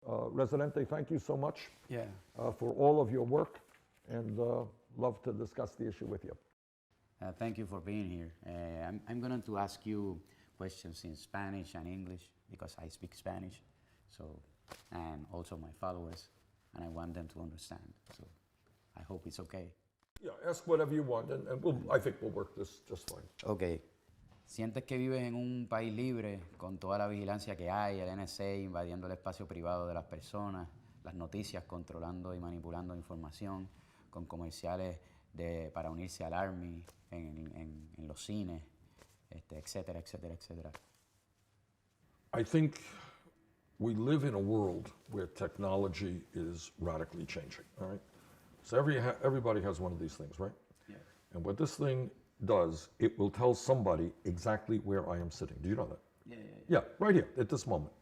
Residente, thank you so much Yeah. for all of your work, and love to discuss the issue with you. Thank you for being here. I'm going to ask you questions in Spanish and English because I speak Spanish, so, and also my followers, and I want them to understand. So I hope it's okay. Yeah, ask whatever you want, and I think we'll work this just fine. Ok. ¿Sientes que vives en un país libre con toda la vigilancia que hay, el NSA invadiendo el espacio privado de las personas, las noticias controlando y manipulando información, con comerciales para unirse al Army en los cines, etcétera, etcétera, etcétera? I think we live in a world where technology is radically changing, all right? So everybody has one of these things, right? Yeah. And what this thing does, it will tell somebody exactly where I am sitting. Do you know that? Yeah. Yeah, right here, at this moment.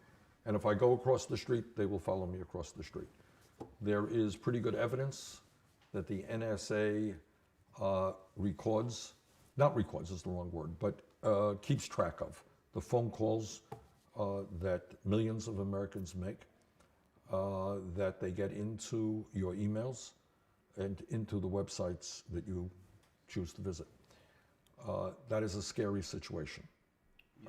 And if I go across the street, they will follow me across the street. There is pretty good evidence that the NSA not records is the wrong word, but keeps track of the phone calls that millions of Americans make, that they get into your emails and into the websites that you choose to visit. That is a scary situation.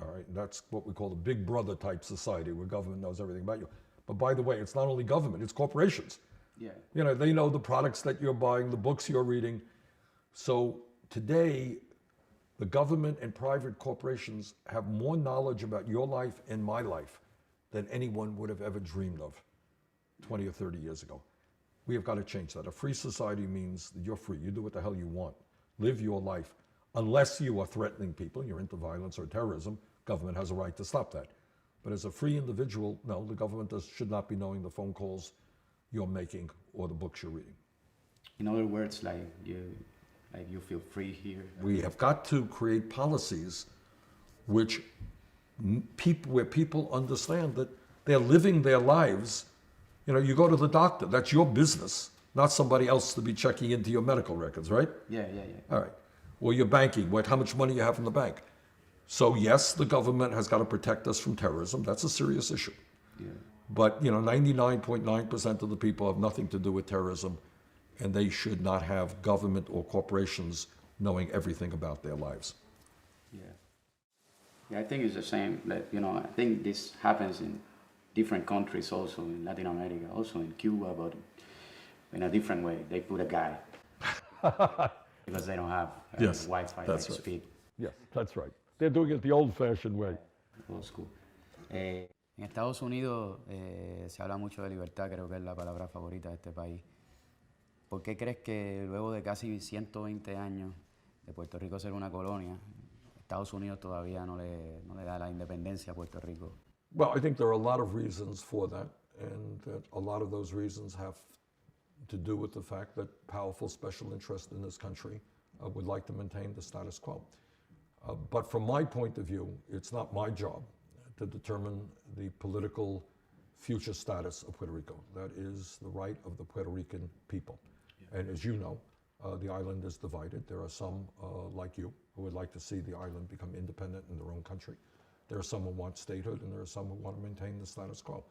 All right, that's what we call the big brother type society where government knows everything about you. But by the way, it's not only government, it's corporations. Yeah. You know, they know the products that you're buying, the books you're reading. So today, the government and private corporations have more knowledge about your life and my life than anyone would have ever dreamed of 20 or 30 years ago. We have got to change that. A free society means that you're free. You do what the hell you want. Live your life. Unless you are threatening people, you're into violence or terrorism, government has a right to stop that. But as a free individual, no, the government should not be knowing the phone calls you're making or the books you're reading. In other words, like you feel free here. We have got to create policies where people understand that they're living their lives. You know, you go to the doctor, that's your business, not somebody else to be checking into your medical records, right? Yeah. All right. Or your banking, how much money you have in the bank. So yes, the government has got to protect us from terrorism. That's a serious issue. Yeah. But 99.9% of the people have nothing to do with terrorism, and they should not have government or corporations knowing everything about their lives. Yeah, I think it's the same. Like, I think this happens in different countries also, in Latin America, also in Cuba, but in a different way. They put a guy. Because they don't have Wi-Fi like speed. Yes, that's right. They're doing it the old-fashioned way. Old school. En Estados Unidos se habla mucho de libertad, creo que es la palabra favorita de este país. ¿Por qué crees que luego de casi 120 años de Puerto Rico ser una colonia, Estados Unidos todavía no le da la independencia a Puerto Rico? Well, I think there are a lot of reasons for that, and that a lot of those reasons have to do with the fact that powerful special interests in this country would like to maintain the status quo. But from my point of view, it's not my job to determine the political future status of Puerto Rico. That is the right of the Puerto Rican people. Yeah. And as you know, the island is divided. There are some, like you, who would like to see the island become independent in their own country. There are some who want statehood, and there are some who want to maintain the status quo.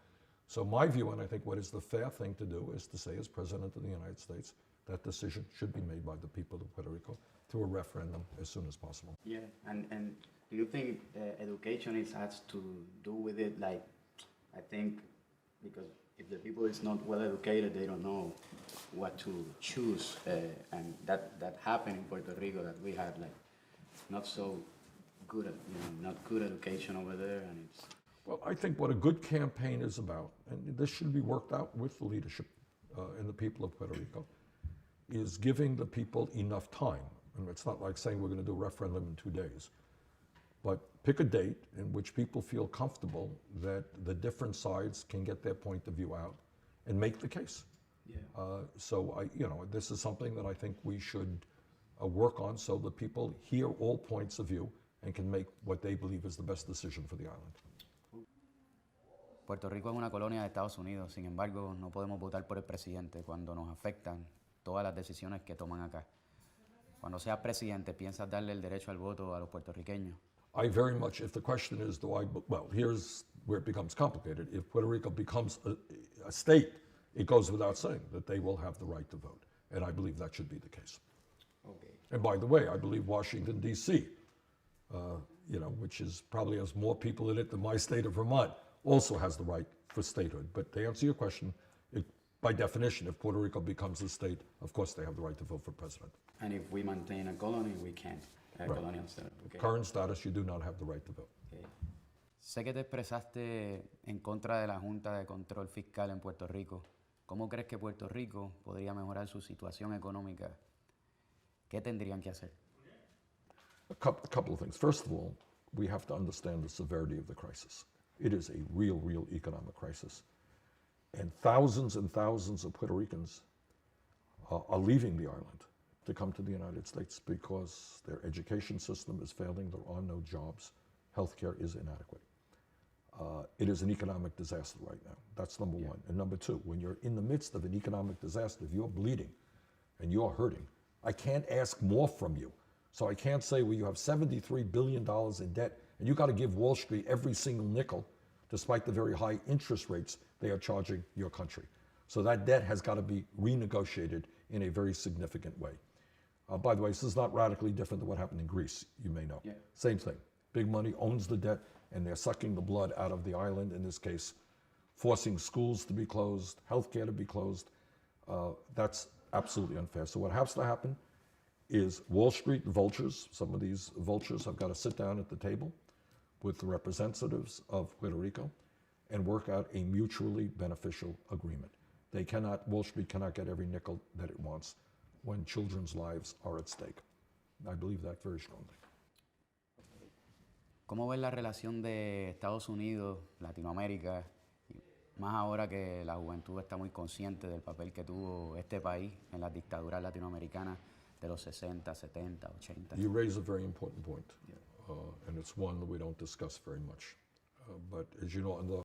So my view, and I think what is the fair thing to do, is to say, as President of the United States, that decision should be made by the people of Puerto Rico through a referendum as soon as possible. Yeah, and do you think education has to do with it? Like, I think because if the people is not well educated, they don't know what to choose, and that happened in Puerto Rico, that we had like not so good, not good education over there, and it's. Well, I think what a good campaign is about, and this should be worked out with the leadership and the people of Puerto Rico, is giving the people enough time. And it's not like saying we're going to do a referendum in 2 days, but pick a date in which people feel comfortable that the different sides can get their point of view out and make the case. Yeah. So this is something that I think we should work on so that people hear all points of view and can make what they believe is the best decision for the island. Puerto Rico es una colonia de Estados Unidos, sin embargo, no podemos votar por el presidente cuando nos afectan todas las decisiones que toman acá. Cuando seas presidente, ¿piensas darle el derecho al voto a los puertorriqueños? I very much, if the question is, well, here's where it becomes complicated. If Puerto Rico becomes a state, it goes without saying that they will have the right to vote. And I believe that should be the case. Okay. And by the way, I believe Washington, D.C., which probably has more people in it than my state of Vermont, also has the right for statehood. But to answer your question, by definition, if Puerto Rico becomes a state, of course they have the right to vote for president. And if we maintain a colony, we can. A Right. colonial status. Okay. Current status, you do not have the right to vote. Okay. Sé que te expresaste en contra de la Junta de Control Fiscal en Puerto Rico. ¿Cómo crees que Puerto Rico podría mejorar su situación económica? ¿Qué tendrían que hacer? A couple of things. First of all, we have to understand the severity of the crisis. It is a real economic crisis. And thousands of Puerto Ricans are leaving the island to come to the United States because their education system is failing, there are no jobs, healthcare is inadequate. It is an economic disaster right now. That's number one. And number two, when you're in the midst of an economic disaster, if you're bleeding and you're hurting, I can't ask more from you. So I can't say, well, you have $73 billion in debt and you got to give Wall Street every single nickel despite the very high interest rates they are charging your country. So that debt has got to be renegotiated in a very significant way. By the way, this is not radically different than what happened in Greece, you may know. Yeah. Same thing. Big money owns the debt, and they're sucking the blood out of the island, in this case, forcing schools to be closed, healthcare to be closed. That's absolutely unfair. So what has to happen is Wall Street vultures, some of these vultures have got to sit down at the table with the representatives of Puerto Rico and work out a mutually beneficial agreement. Wall Street cannot get every nickel that it wants when children's lives are at stake. I believe that very strongly. ¿Cómo ves la relación de Estados Unidos, Latinoamérica, y más ahora que la juventud está muy consciente del papel que tuvo este país en las dictaduras latinoamericanas de los 60, 70, 80? You raise a very important point, and it's one that we don't discuss very much. But as you know, in the